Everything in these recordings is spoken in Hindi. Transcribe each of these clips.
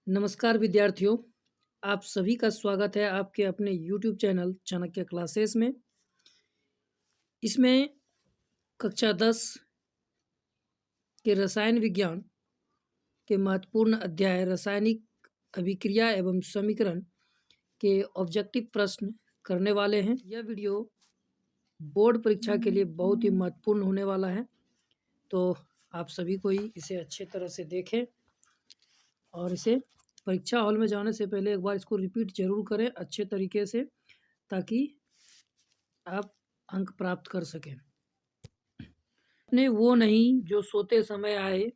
नमस्कार विद्यार्थियों, आप सभी का स्वागत है आपके अपने YouTube चैनल चाणक्य क्लासेस में। इसमें कक्षा 10 के रसायन विज्ञान के महत्वपूर्ण अध्याय रासायनिक अभिक्रिया एवं समीकरण के ऑब्जेक्टिव प्रश्न करने वाले हैं। यह वीडियो बोर्ड परीक्षा के लिए बहुत ही महत्वपूर्ण होने वाला है, तो आप सभी को ही इसे अच्छे तरह से देखें और इसे परीक्षा हॉल में जाने से पहले एक बार इसको रिपीट जरूर करें अच्छे तरीके से, ताकि आप अंक प्राप्त कर सकें। सपने वो नहीं जो सोते समय आए,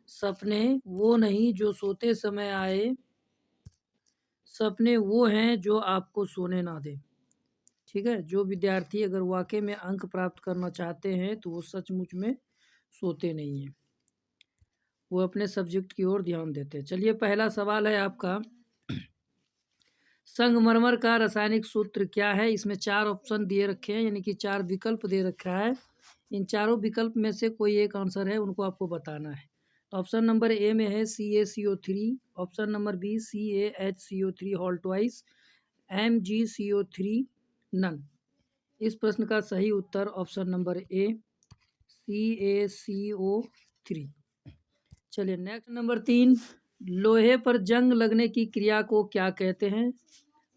सपने वो नहीं जो सोते समय आए, सपने वो हैं जो आपको सोने ना दे। ठीक है, जो विद्यार्थी अगर वाकई में अंक प्राप्त करना चाहते हैं तो वो सचमुच में सोते नहीं हैं, वो अपने सब्जेक्ट की ओर ध्यान देते हैं। चलिए, पहला सवाल है आपका, संगमरमर का रासायनिक सूत्र क्या है? इसमें 4 ऑप्शन दिए रखे हैं, यानी कि 4 विकल्प दे रखा है। इन चारों विकल्प में से कोई एक आंसर है, उनको आपको बताना है। तो ऑप्शन नंबर ए में है CaCO3, option number B CaHCO3 whole twice, MgCO3 none. इस प्रश्न का सही उत्तर ऑप्शन नंबर ए CaCO3। चलिए नेक्स्ट, नंबर 3, लोहे पर जंग लगने की क्रिया को क्या कहते हैं?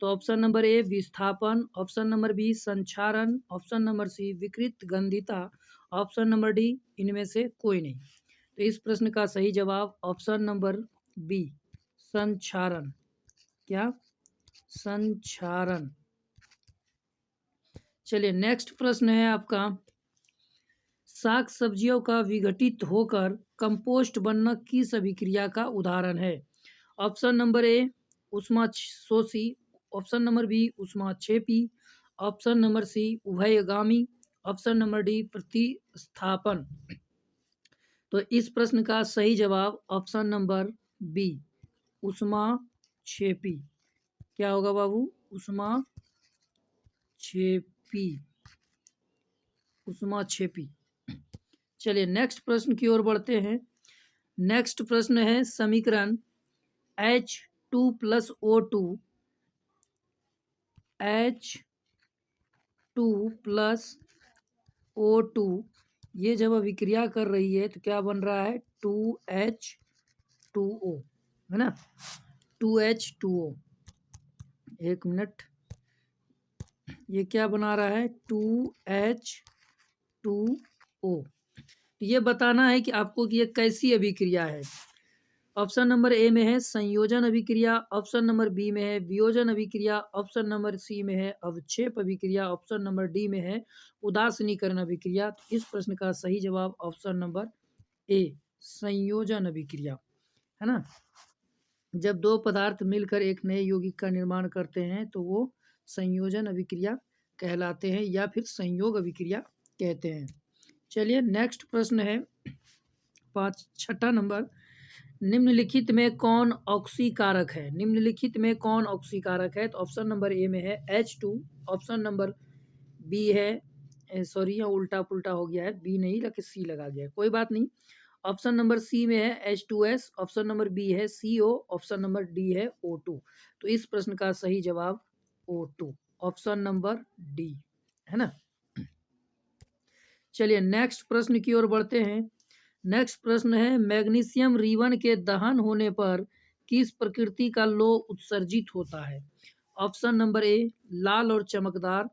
तो ऑप्शन नंबर ए विस्थापन, ऑप्शन नंबर बी संक्षारण, ऑप्शन नंबर सी विकृत गंधिता, ऑप्शन नंबर डी इनमें से कोई नहीं। तो इस प्रश्न का सही जवाब ऑप्शन नंबर बी संक्षारण। क्या? संक्षारण। चलिए नेक्स्ट प्रश्न है आपका, साग सब्जियों का विघटित होकर कंपोस्ट बनना किस अभिक्रिया का उदाहरण है? ऑप्शन नंबर ए उष्मा शोषी, ऑप्शन नंबर बी उष्मा क्षेपी, ऑप्शन नंबर सी उभयगामी, ऑप्शन नंबर डी प्रतिस्थापन। तो इस प्रश्न का सही जवाब ऑप्शन नंबर बी उष्मा क्षेपी। क्या होगा बाबू? उष्मा क्षेपी, उष्मा क्षेपी। चलिए नेक्स्ट प्रश्न की ओर बढ़ते हैं। नेक्स्ट प्रश्न है, समीकरण H2+O2 H2+O2 ये जब अभिक्रिया कर रही है तो क्या बन रहा है? 2H2O, है ना? 2H2O। एक मिनट, ये क्या बना रहा है? 2H2O। ये बताना है कि आपको कि ये कैसी अभिक्रिया है। ऑप्शन नंबर ए में है संयोजन अभिक्रिया, ऑप्शन नंबर बी में है वियोजन अभिक्रिया, ऑप्शन नंबर सी में है अवक्षेप अभिक्रिया, ऑप्शन नंबर डी में है उदासीनीकरण अभिक्रिया। तो इस प्रश्न का सही जवाब ऑप्शन नंबर ए संयोजन अभिक्रिया, है ना? जब दो पदार्थ मिलकर एक नए यौगिक का निर्माण करते हैं तो वो संयोजन अभिक्रिया कहलाते हैं या फिर संयोग अभिक्रिया कहते हैं। चलिए नेक्स्ट प्रश्न है, छठा नंबर, निम्नलिखित में कौन ऑक्सीकारक है? निम्नलिखित में कौन ऑक्सीकारक है? तो ऑप्शन नंबर ए में है H2, ऑप्शन नंबर बी है, सॉरी यहाँ उल्टा पुल्टा हो गया है, बी नहीं लगे सी लगा गया है, कोई बात नहीं। ऑप्शन नंबर सी में है H2S, ऑप्शन नंबर बी है CO, ऑप्शन नंबर डी है O2। तो इस प्रश्न का सही जवाब O2, ऑप्शन नंबर डी, है ना? चलिए नेक्स्ट प्रश्न की ओर बढ़ते हैं। नेक्स्ट प्रश्न है, मैग्नीशियम रिबन के दहन होने पर किस प्रकृति का लौह उत्सर्जित होता है? ऑप्शन नंबर ए लाल और चमकदार,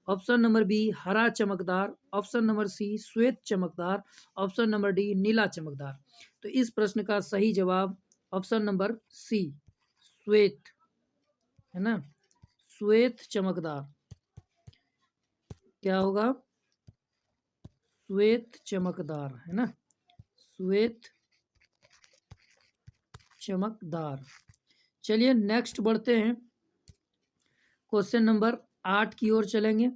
ऑप्शन नंबर बी हरा चमकदार, ऑप्शन नंबर सी श्वेत चमकदार, ऑप्शन नंबर डी नीला चमकदार। तो इस प्रश्न का सही जवाब ऑप्शन नंबर सी श्वेत, है ना? श्वेत चमकदार। क्या होगा? श्वेत चमकदार, है ना? श्वेत चमकदार। चलिए नेक्स्ट बढ़ते हैं, क्वेश्चन नंबर 8 की ओर चलेंगे।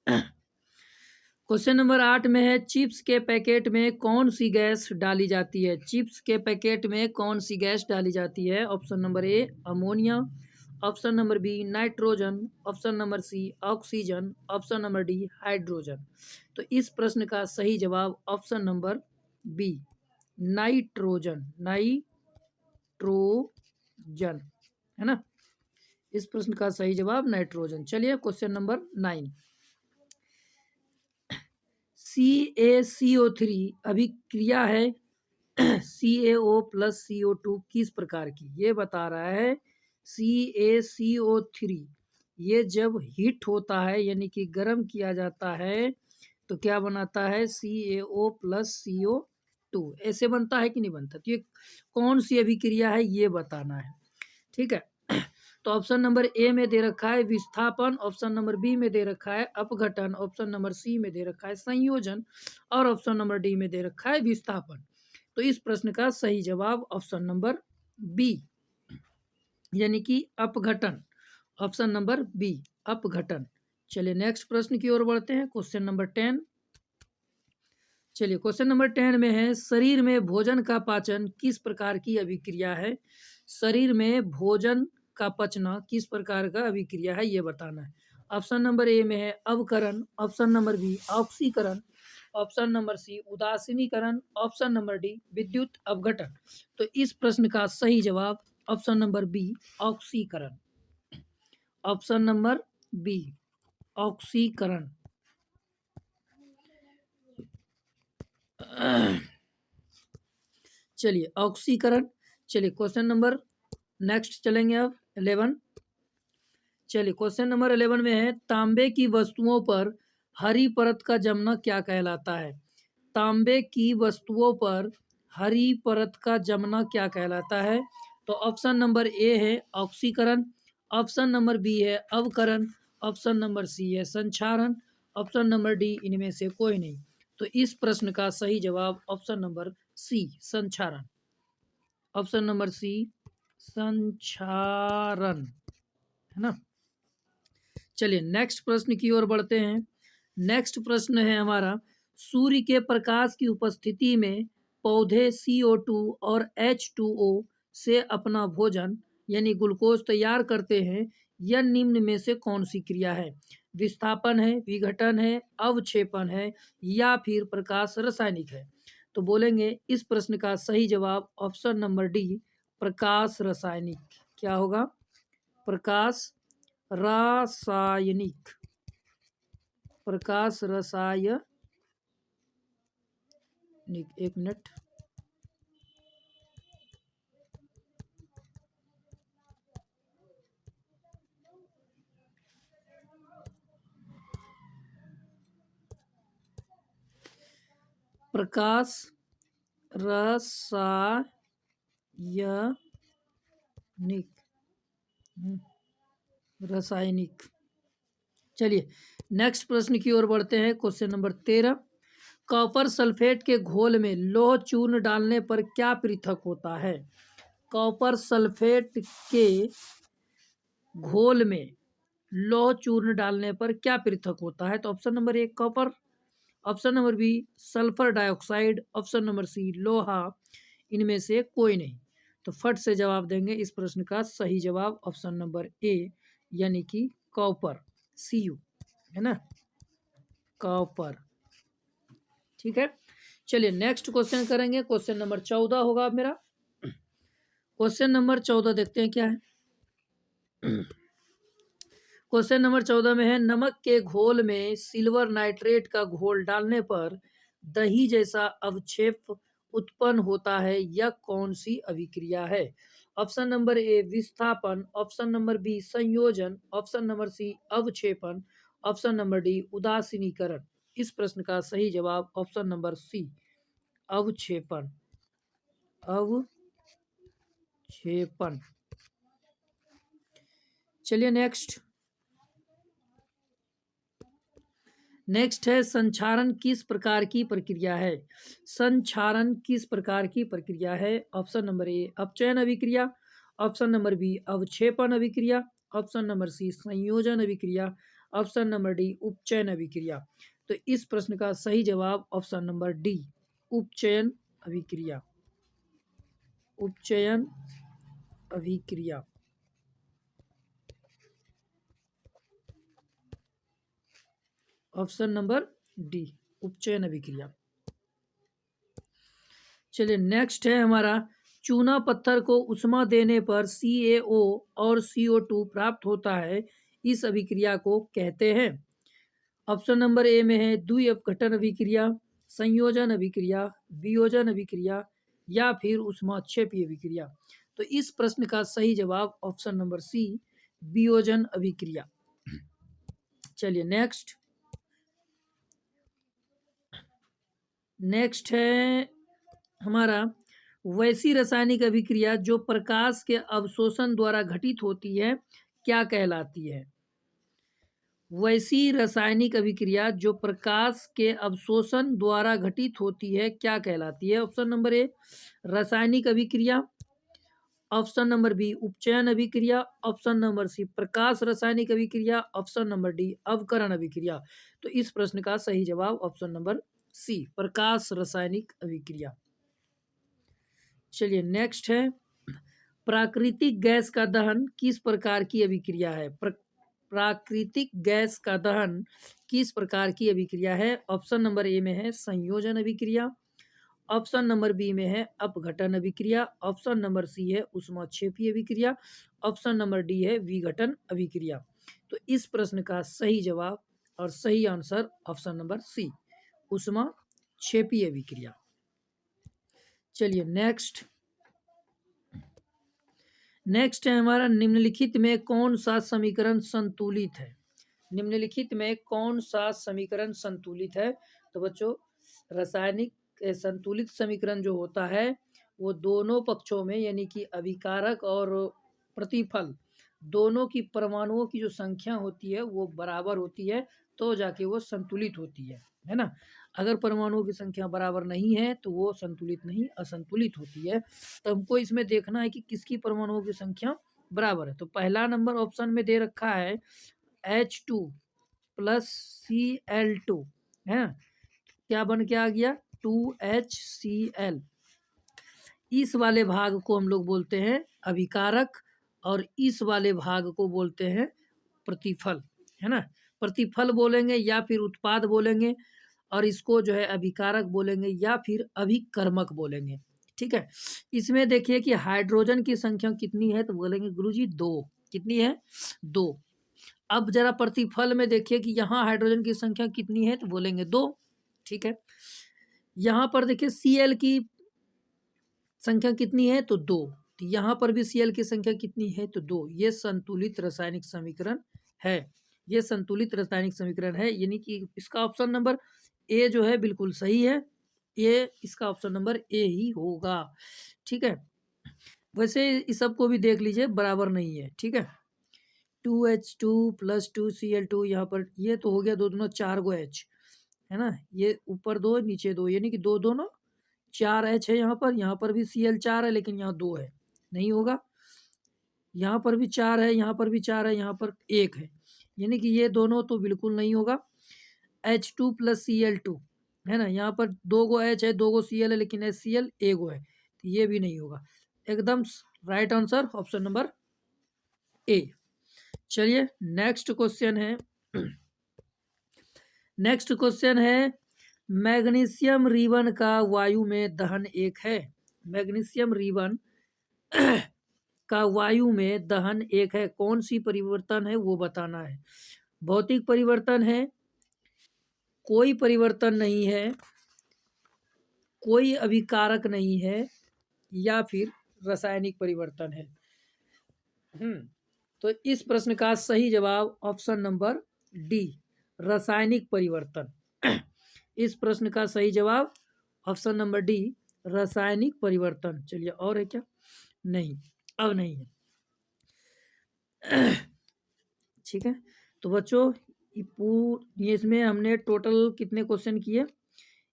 क्वेश्चन नंबर 8 में है, चिप्स के पैकेट में कौन सी गैस डाली जाती है? चिप्स के पैकेट में कौन सी गैस डाली जाती है? Option number A ammonia, option number B nitrogen, option number C oxygen, option number D hydrogen. तो इस प्रश्न का सही जवाब option number B nitrogen, nitrogen. Nitrogen, है ना। इस प्रश्न का सही जवाब नाइट्रोजन। चलिए क्वेश्चन नंबर 9, CaCO3 अभिक्रिया है CaO प्लस CO2 किस प्रकार की, ये बता रहा है। CaCO3 ये जब हीट होता है यानी कि गर्म किया जाता है तो क्या बनाता है, CaO प्लस CO2, ऐसे बनता है कि नहीं बनता। तो ये कौन सी अभिक्रिया है ये बताना है, ठीक है। तो ऑप्शन नंबर ए में दे रखा है विस्थापन, ऑप्शन नंबर बी में दे रखा है अपघटन, ऑप्शन नंबर सी में दे रखा है संयोजन, और ऑप्शन नंबर डी में दे रखा है विस्थापन। तो इस प्रश्न का सही जवाब ऑप्शन नंबर बी यानी कि अपघटन, ऑप्शन नंबर बी अपघटन। चलिए नेक्स्ट प्रश्न की ओर बढ़ते हैं, क्वेश्चन नंबर 10। चलिए क्वेश्चन नंबर 10 में है, शरीर में भोजन का पाचन किस प्रकार की अभिक्रिया है। शरीर में भोजन का पचना किस प्रकार का अभिक्रिया है ये बताना है। ऑप्शन नंबर ए में है अवकरण, ऑप्शन नंबर बी ऑक्सीकरण, ऑप्शन नंबर सी उदासीनीकरण, ऑप्शन नंबर डी विद्युत अपघटन। तो इस प्रश्न का सही जवाब ऑप्शन नंबर बी ऑक्सीकरण, ऑप्शन नंबर बी ऑक्सीकरण। चलिए ऑक्सीकरण। चलिए क्वेश्चन नंबर नेक्स्ट चलेंगे अब 11। चलिए क्वेश्चन नंबर 11 में है, तांबे की वस्तुओं पर हरी परत का जमना क्या कहलाता है। तांबे की वस्तुओं पर हरी परत का जमना क्या कहलाता है। तो ऑप्शन नंबर ए है ऑक्सीकरण, ऑप्शन नंबर बी है अवकरण, ऑप्शन नंबर सी है संक्षारण, ऑप्शन नंबर डी इनमें से कोई नहीं। तो इस प्रश्न का सही जवाब ऑप्शन नंबर सी संक्षारण, ऑप्शन नंबर सी संक्षारण, है ना। चलिए नेक्स्ट प्रश्न की ओर बढ़ते हैं। नेक्स्ट प्रश्न है हमारा, सूर्य के प्रकाश की उपस्थिति में पौधे CO2 और H2O से अपना भोजन यानी ग्लूकोज तैयार करते हैं, यह निम्न में से कौन सी क्रिया है। विस्थापन है, विघटन है, अवक्षेपण है, या फिर प्रकाश रासायनिक है। तो बोलेंगे इस प्रश्न का सही जवाब ऑप्शन नंबर डी प्रकाश रासायनिक। क्या होगा, प्रकाश रासायनिक, प्रकाश रासायनिक। एक मिनट, प्रकाश रासायनिक, रासायनिक। चलिए नेक्स्ट प्रश्न की ओर बढ़ते हैं, क्वेश्चन नंबर 13। कॉपर सल्फेट के घोल में लौह चूर्ण डालने पर क्या पृथक होता है। कॉपर सल्फेट के घोल में लौह चूर्ण डालने पर क्या पृथक होता है। तो option number A copper, option number B sulphur dioxide, option number C लोहा, इनमें से कोई नहीं। तो फट से जवाब देंगे इस प्रश्न का सही जवाब ऑप्शन नंबर ए यानी कि कॉपर, Cu, है ना, कॉपर। ठीक है, चलिए नेक्स्ट क्वेश्चन करेंगे, क्वेश्चन नंबर 14 होगा अब मेरा। क्वेश्चन नंबर 14 देखते हैं क्या है। क्वेश्चन नंबर 14 में है, नमक के घोल में सिल्वर नाइट्रेट का घोल डालने पर दही जैसा अवक्षेप उत्पन्न होता है, यह कौन सी अभिक्रिया है। ऑप्शन नंबर ए विस्थापन, ऑप्शन नंबर बी संयोजन, ऑप्शन नंबर सी अवक्षेपण, ऑप्शन नंबर डी उदासीनीकरण। इस प्रश्न का सही जवाब ऑप्शन नंबर सी अवक्षेपण, अवक्षेपण। चलिए नेक्स्ट है, संक्षारण किस प्रकार की प्रक्रिया है। संक्षारण किस प्रकार की प्रक्रिया है। ऑप्शन नंबर ए अपचयन अभिक्रिया, ऑप्शन नंबर बी अवक्षेपण अभिक्रिया, ऑप्शन नंबर सी संयोजन अभिक्रिया, ऑप्शन नंबर डी उपचयन अभिक्रिया। तो इस प्रश्न का सही जवाब ऑप्शन नंबर डी उपचयन अभिक्रिया, उपचयन अभिक्रिया। ऑप्शन नंबर डी उपचयन अभिक्रिया। चलिए नेक्स्ट है हमारा चूना पत्थर को उष्मा देने पर CaO और CO2 प्राप्त होता है, इस अभिक्रिया को कहते हैं। ऑप्शन नंबर ए में है द्विअपघटन अभिक्रिया, संयोजन अभिक्रिया, वियोजन अभिक्रिया या फिर ऊष्माक्षेपी अभिक्रिया। तो इस प्रश्न का सही जवाब ऑप्शन नंबर सी, वियोजन अभिक्रिया। चलिए नेक्स्ट है हमारा वैसी रासायनिक अभिक्रिया जो प्रकाश के अवशोषण द्वारा घटित होती है, क्या कहलाती है? वैसी रासायनिक अभिक्रिया जो प्रकाश के अवशोषण द्वारा घटित होती है, क्या कहलाती है? ऑप्शन नंबर ए रासायनिक अभिक्रिया, ऑप्शन नंबर बी उपचयन अभिक्रिया, ऑप्शन नंबर सी प्रकाश रासायनिक अभिक्रिया, ऑप्शन नंबर डी अवकरण अभिक्रिया। तो इस प्रश्न का सही जवाब ऑप्शन नंबर सी, प्रकाश रासायनिक अभिक्रिया। चलिए नेक्स्ट है प्राकृतिक गैस का दहन किस प्रकार की अभिक्रिया है? प्राकृतिक गैस का दहन किस प्रकार की अभिक्रिया है? ऑप्शन नंबर ए में है संयोजन अभिक्रिया, ऑप्शन नंबर बी में है अपघटन अभिक्रिया, ऑप्शन नंबर सी है ऊष्माक्षेपी अभिक्रिया, ऑप्शन नंबर डी है विघटन अभिक्रिया। तो इस प्रश्न का सही जवाब और सही आंसर ऑप्शन नंबर सी, ऊष्माक्षेपी अभिक्रिया। चलिए नेक्स्ट है हमारा निम्नलिखित में कौन सा समीकरण संतुलित है? निम्नलिखित में कौन सा समीकरण संतुलित है? तो बच्चों रासायनिक संतुलित समीकरण जो होता है वो दोनों पक्षों में यानी कि अभिकारक और प्रतिफल दोनों की परमाणुओं की जो संख्या होती है वो बराबर होती है, तो जाके वो संतुलित होती है ना। अगर परमाणुओं की संख्या बराबर नहीं है तो वो संतुलित नहीं, असंतुलित होती है। तो हमको इसमें देखना है कि किसकी परमाणुओं की संख्या बराबर है। तो पहला नंबर ऑप्शन में दे रखा है H2 + Cl2 है ना, क्या बन के आ गया 2HCl। इस वाले भाग को हम लोग बोलते हैं अभिकारक और इस वाले भाग को बोलते हैं प्रतिफल, है ना। प्रतिफल बोलेंगे या फिर उत्पाद बोलेंगे और इसको जो है अभिकारक बोलेंगे या फिर अभिकर्मक बोलेंगे, ठीक है। इसमें देखिए कि हाइड्रोजन की संख्या कितनी है, तो बोलेंगे गुरुजी 2। कितनी है? 2। अब जरा प्रतिफल में देखिए कि यहाँ हाइड्रोजन की संख्या कितनी है, तो बोलेंगे 2, ठीक है। यहाँ पर देखिए Cl की संख्या कितनी है, तो 2। तो यहाँ पर भी Cl की संख्या कितनी है, तो 2। ये संतुलित रासायनिक समीकरण है, ये संतुलित रासायनिक समीकरण है, यानी कि इसका ऑप्शन नंबर ए जो है बिल्कुल सही है। ये इसका ऑप्शन नंबर ए ही होगा, ठीक है। वैसे इस सबको भी देख लीजिए बराबर नहीं है, ठीक है। 2H2 + 2Cl2 यहाँ पर ये तो हो गया 2 दूना 4 गो H है ना, ये ऊपर 2 नीचे 2 यानी कि 2 दोनों 4 H है। यहाँ पर भी Cl 4 है लेकिन यहाँ 2 है, नहीं होगा। यहाँ पर भी 4 है, यहाँ पर भी 4 है, यहाँ पर 1 है, यानी कि ये दोनों तो बिल्कुल नहीं होगा। H2 + Cl2 है ना, यहाँ पर 2 गो H है, 2 गो Cl है, लेकिन HCl 1 गो है, तो ये भी नहीं होगा। एकदम राइट आंसर ऑप्शन नंबर ए। चलिए नेक्स्ट क्वेश्चन है मैग्नीशियम रिबन का वायु में दहन एक है। मैग्नीशियम रिबन का वायु में दहन एक है, कौन सी परिवर्तन है वो बताना है। भौतिक परिवर्तन है, कोई परिवर्तन नहीं है, कोई अभिकारक नहीं है, या फिर रासायनिक परिवर्तन है। तो इस प्रश्न का सही जवाब ऑप्शन नंबर डी, रासायनिक परिवर्तन। इस प्रश्न का सही जवाब ऑप्शन नंबर डी, रासायनिक परिवर्तन। चलिए और है क्या? नहीं, अब नहीं है, ठीक है। तो बच्चों इसमें हमने टोटल कितने क्वेश्चन किए?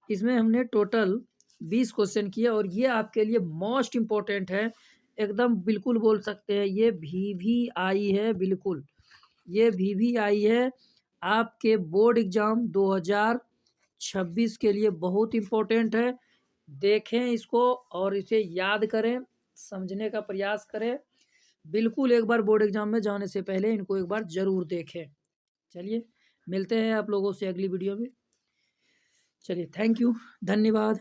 इसमें हमने टोटल 20 क्वेश्चन किए और ये आपके लिए मोस्ट इम्पोर्टेंट है, एकदम बिल्कुल बोल सकते हैं ये VVI है, बिल्कुल ये VVI है आपके बोर्ड एग्जाम 2026 के लिए बहुत इम्पोर्टेंट है। देखें इसको और इसे याद करें, समझने का प्रयास करें, बिल्कुल एक बार बोर्ड एग्जाम में जाने से पहले इनको एक बार जरूर देखें। चलिए मिलते हैं आप लोगों से अगली वीडियो में। चलिए थैंक यू, धन्यवाद।